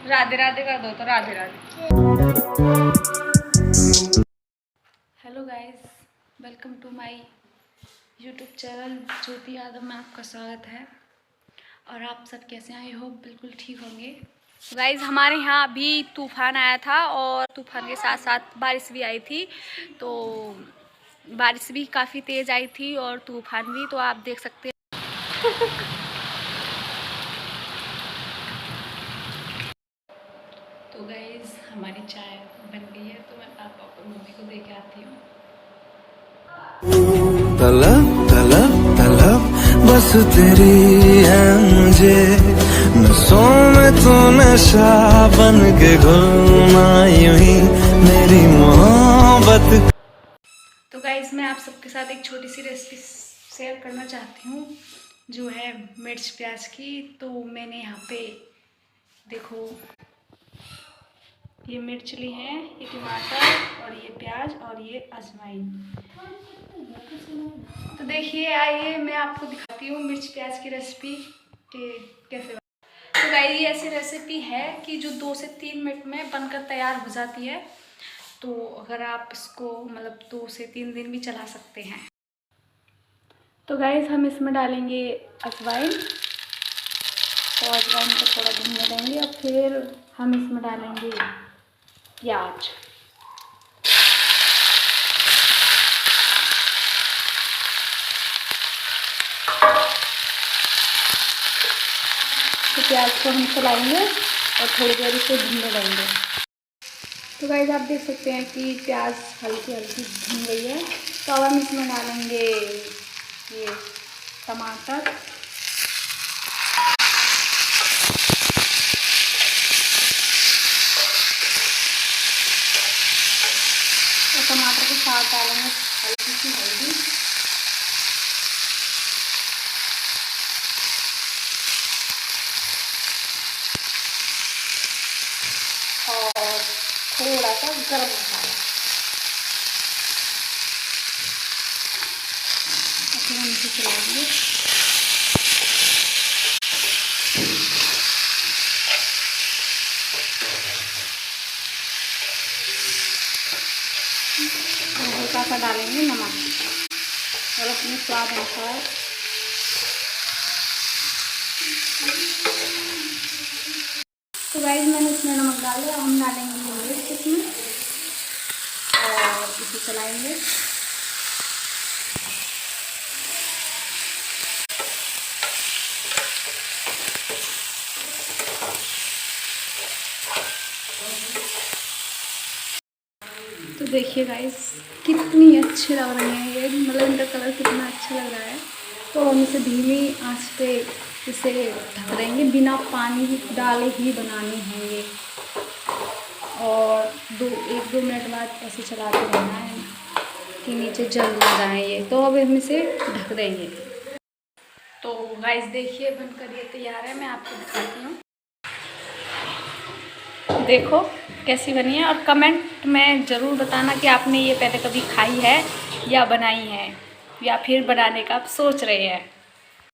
राधे राधे कर दो तो Radhe Radhe. Hello guys, welcome to my YouTube channel Jyoti Yadav में आपका स्वागत है। और आप सब कैसे हैं? आई होप बिल्कुल ठीक होंगे। गाइस, हमारे यहाँ अभी तूफ़ान आया था और तूफ़ान के साथ साथ बारिश भी आई थी। तो बारिश भी काफ़ी तेज़ आई थी और तूफ़ान भी, तो आप देख सकते हैं। तो गाइस, हमारी चाय बन गई है, तो मैं पापा और मम्मी को दे के आती हूँ। तलब तलब तलब बस तेरी है मुझे, नसों में तो नशा बन के घुलना यूं ही मेरी मोहब्बत। तो गाइस, मैं आप सबके साथ एक छोटी सी रेसिपी शेयर करना चाहती हूँ, जो है मिर्च प्याज की। तो मैंने यहाँ पे देखो, ये मिर्च ली है, ये टमाटर और ये प्याज और ये अजवाइन। तो देखिए, आइए मैं आपको दिखाती हूँ मिर्च प्याज की रेसिपी कि कैसे। तो गाइस, ये ऐसी रेसिपी है कि जो 2 से 3 मिनट में बनकर तैयार हो जाती है। तो अगर आप इसको मतलब 2 से 3 दिन भी चला सकते हैं। तो गाइस, हम इसमें डालेंगे अजवाइन। तो अजवाइन को थोड़ा भूनने देंगे और फिर हम इसमें डालेंगे प्याज। तो प्याज को हम चलाएंगे और थोड़ी देर इसे भूनने देंगे। तो गाइस, आप देख सकते हैं कि प्याज हल्की हल्की भून गई है। तो अब हम इसमें डालेंगे ये टमाटर। और टमाटर के साथ डालेंगे हल्की सी हल्दी और थोड़ा सा गरम मसाला। फिर हम इसे चलाएंगे। और हल्का सा डालेंगे नमक और अपने स्वाद अनुसार। तो गाइस, मैंने इसमें नमक डाला, हम डालेंगे मिर्च इसमें और इसे चलाएंगे। तो देखिए गाइस, कितनी अच्छी लग रही है ये, मतलब इनका कलर कितना अच्छा लग रहा है। तो हम इसे धीमी आंच पे इसे ढक देंगे, बिना पानी डाले ही बनानी है ये। और 1-2 मिनट बाद ऐसे चलाते रहना है कि नीचे जल ना जाए ये। तो अब हम इसे ढक देंगे। तो गाइस देखिए, बनकर ये तैयार है, मैं आपको दिखाती हूँ। देखो कैसी बनी है, और कमेंट में ज़रूर बताना कि आपने ये पहले कभी खाई है या बनाई है, या फिर बनाने का आप सोच रहे हैं।